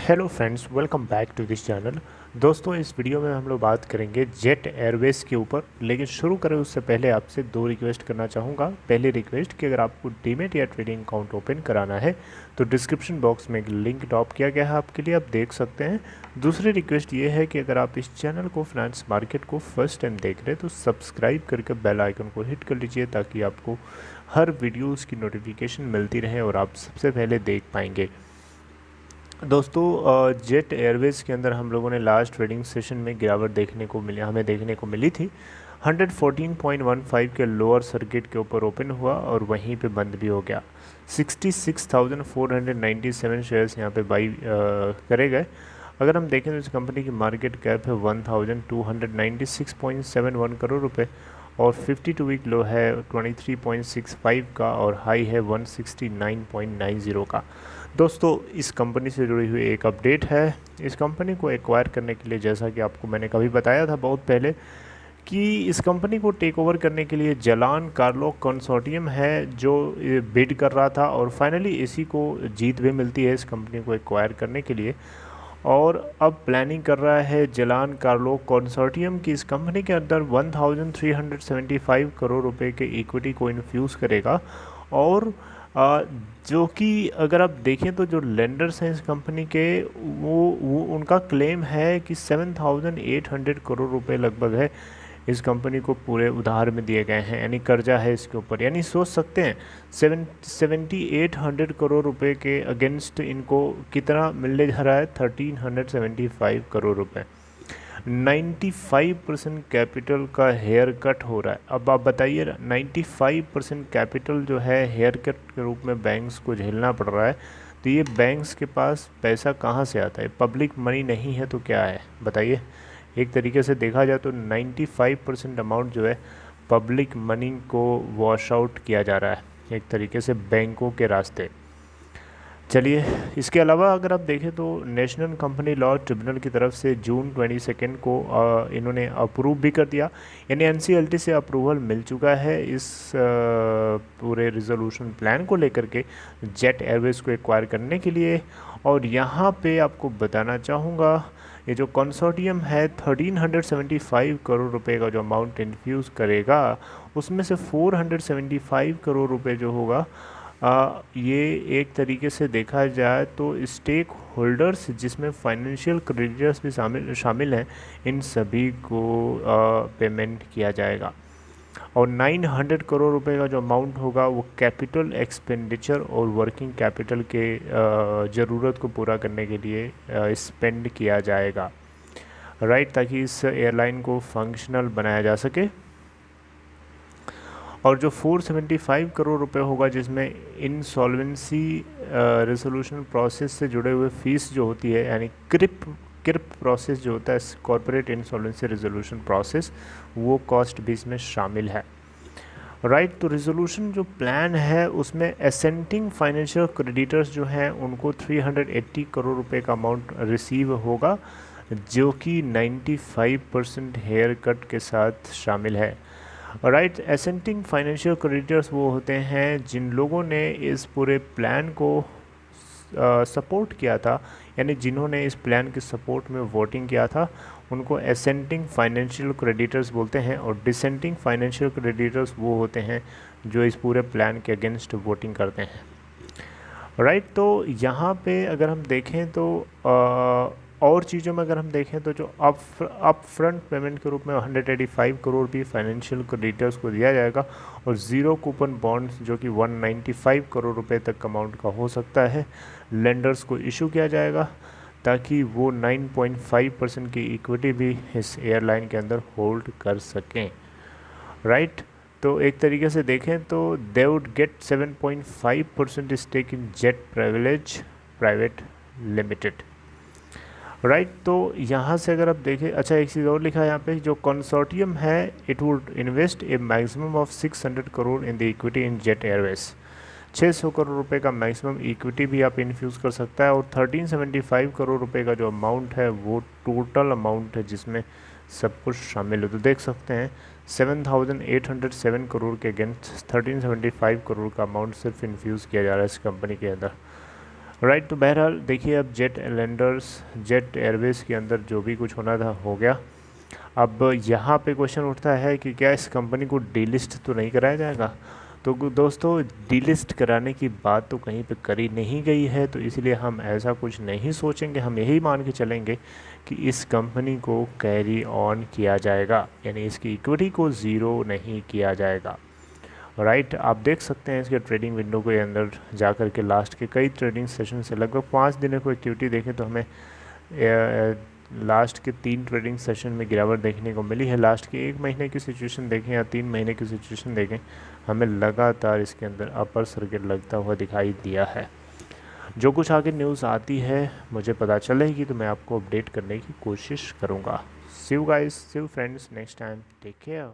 Hello friends, welcome back to this channel. दोस्तों, इस video में हम लोग बात करेंगे जेट एयरवेज के ऊपर। लेकिन शुरू करें उससे पहले आपसे दो रिक्वेस्ट करना चाहूँगा। पहली रिक्वेस्ट कि अगर आपको डीमेट या ट्रेडिंग अकाउंट ओपन कराना है तो डिस्क्रिप्शन बॉक्स में एक लिंक ड्रॉप किया गया है, आपके लिए आप देख सकते हैं। दूसरी रिक्वेस्ट ये है कि अगर आप इस चैनल को फाइनेंस मार्केट को फर्स्ट टाइम देख रहे हैं तो सब्सक्राइब करके बेल आइकन को हिट कर लीजिए ताकि आपको हर वीडियोज़ की नोटिफिकेशन मिलती रहे और आप सबसे पहले देख पाएंगे। दोस्तों, जेट एयरवेज के अंदर हम लोगों ने लास्ट ट्रेडिंग सेशन में गिरावट हमें देखने को मिली थी। 114.15 के लोअर सर्किट के ऊपर ओपन हुआ और वहीं पे बंद भी हो गया। 66,497 शेयर्स यहाँ पे बाई करे गए। अगर हम देखें तो इस कंपनी की मार्केट कैप है 1,296.71 करोड़ रुपए और 52 वीक लो है 23.65 का और हाई है 169.90 का। दोस्तों, इस कंपनी से जुड़ी हुई एक अपडेट है। इस कंपनी को एक्वायर करने के लिए, जैसा कि आपको मैंने कभी बताया था बहुत पहले, कि इस कंपनी को टेक ओवर करने के लिए जलान कार्लो कंसोर्टियम है जो बिड कर रहा था और फाइनली इसी को जीत भी मिलती है इस कंपनी को एक्वायर करने के लिए। और अब प्लानिंग कर रहा है जलान कार्लो कंसोर्टियम की इस कंपनी के अंदर 1375 करोड़ रुपए के इक्विटी को इन्फ्यूज़ करेगा। और जो कि अगर आप देखें तो जो लेंडर्स हैं इस कंपनी के, वो उनका क्लेम है कि 7,800 करोड़ रुपए लगभग है इस कंपनी को पूरे उधार में दिए गए हैं, यानी कर्जा है इसके ऊपर। यानी सोच सकते हैं 7,800 करोड़ रुपए के अगेंस्ट इनको कितना मिलने जा रहा है, 1,375 करोड़ रुपए। 95% कैपिटल का हेयर कट हो रहा है। अब आप बताइए, 95% कैपिटल जो है हेयर कट के रूप में बैंक्स को झेलना पड़ रहा है। तो ये बैंक्स के पास पैसा कहाँ से आता है? पब्लिक मनी नहीं है तो क्या है बताइए। एक तरीके से देखा जाए तो 95% अमाउंट जो है पब्लिक मनी को वॉश आउट किया जा रहा है एक तरीके से बैंकों के रास्ते। चलिए, इसके अलावा अगर आप देखें तो नेशनल कंपनी लॉ ट्रिब्यूनल की तरफ से जून 22 को इन्होंने अप्रूव भी कर दिया, यानी एनसीएलटी से अप्रूवल मिल चुका है इस पूरे रिजोल्यूशन प्लान को लेकर के जेट एयरवेज को एक्वायर करने के लिए। और यहाँ पे आपको बताना चाहूँगा, ये जो कंसोर्टियम है 1,375 करोड़ रुपए का जो अमाउंट इन्फ्यूज़ करेगा, उसमें से 475 करोड़ रुपए जो होगा, ये एक तरीके से देखा जाए तो स्टेक होल्डर्स, जिसमें फाइनेंशियल क्रेडिटर्स भी शामिल हैं, इन सभी को पेमेंट किया जाएगा। और 900 करोड़ रुपए का जो अमाउंट होगा वो कैपिटल एक्सपेंडिचर और वर्किंग कैपिटल के ज़रूरत को पूरा करने के लिए स्पेंड किया जाएगा, राइट, ताकि इस एयरलाइन को फंक्शनल बनाया जा सके। और जो 475 करोड़ रुपए होगा, जिसमें इंसॉल्वेंसी रेजोल्यूशन प्रोसेस से जुड़े हुए फीस जो होती है, यानी क्रिप प्रोसेस जो होता है, कॉर्पोरेट इंसॉल्वेंसी रेजोल्यूशन प्रोसेस, वो कॉस्ट भी इसमें शामिल है, राइट। तो रेजोल्यूशन जो प्लान है उसमें एसेंटिंग फाइनेंशियल क्रेडिटर्स जो हैं उनको 380 करोड़ रुपए का अमाउंट रिसीव होगा, जो कि 95% हेयर कट के साथ शामिल है, राइट। एसेंटिंग फाइनेंशियल क्रेडिटर्स वो होते हैं जिन लोगों ने इस पूरे प्लान को सपोर्ट किया था, यानी जिन्होंने इस प्लान के सपोर्ट में वोटिंग किया था, उनको एसेंटिंग फाइनेंशियल क्रेडिटर्स बोलते हैं। और डिसेंटिंग फाइनेंशियल क्रेडिटर्स वो होते हैं जो इस पूरे प्लान के अगेंस्ट वोटिंग करते हैं, राइट। तो यहाँ पे अगर हम देखें तो और चीज़ों में अगर हम देखें तो जो अप फ्रंट पेमेंट के रूप में 185 करोड़ भी फाइनेंशियल क्रेडिटर्स को दिया जाएगा और ज़ीरो कूपन बॉन्ड्स जो कि 195 करोड़ रुपए तक अमाउंट का हो सकता है, लेंडर्स को इशू किया जाएगा ताकि वो 9.5% की इक्विटी भी इस एयरलाइन के अंदर होल्ड कर सकें, राइट। तो एक तरीके से देखें तो they would get 7.5% stake in Jet private limited, right. तो यहाँ से अगर आप देखें, अच्छा एक चीज़ और लिखा है यहाँ पे, जो कंसोर्टियम है it would invest A maximum of 600 crore in the equity in jet Airways. 600 crore रुपए का मैक्सिमम इक्विटी भी आप इन्फ्यूज़ कर सकता है। और 1375 करोड़ रुपए का जो अमाउंट है वो टोटल अमाउंट है जिसमें सब कुछ शामिल है। तो देख सकते हैं 7,807 करोड़ के अगेंस्ट 1375 करोड़ का अमाउंट सिर्फ इन्फ्यूज़ किया जा रहा है इस कंपनी के अंदर, राइट। तो बहरहाल देखिए, अब जेट एयरवेज़ के अंदर जो भी कुछ होना था हो गया। अब यहाँ पे क्वेश्चन उठता है कि क्या इस कंपनी को डीलिस्ट तो नहीं कराया जाएगा। तो दोस्तों, डीलिस्ट कराने की बात तो कहीं पे करी नहीं गई है, तो इसलिए हम ऐसा कुछ नहीं सोचेंगे। हम यही मान के चलेंगे कि इस कंपनी को कैरी ऑन किया जाएगा, यानी इसकी इक्विटी को ज़ीरो नहीं किया जाएगा। राइट, आप देख सकते हैं इसके ट्रेडिंग विंडो के अंदर जा कर के लास्ट के कई ट्रेडिंग सेशन से लगभग 5 दिनों को एक्टिविटी देखें तो हमें लास्ट के 3 ट्रेडिंग सेशन में गिरावट देखने को मिली है। लास्ट के 1 महीने की सिचुएशन देखें या 3 महीने की सिचुएशन देखें, हमें लगातार इसके अंदर अपर सर्किट लगता हुआ दिखाई दिया है। जो कुछ आगे न्यूज़ आती है मुझे पता चलेगी तो मैं आपको अपडेट करने की कोशिश करूँगा। See you guys, see you friends, next time, take care.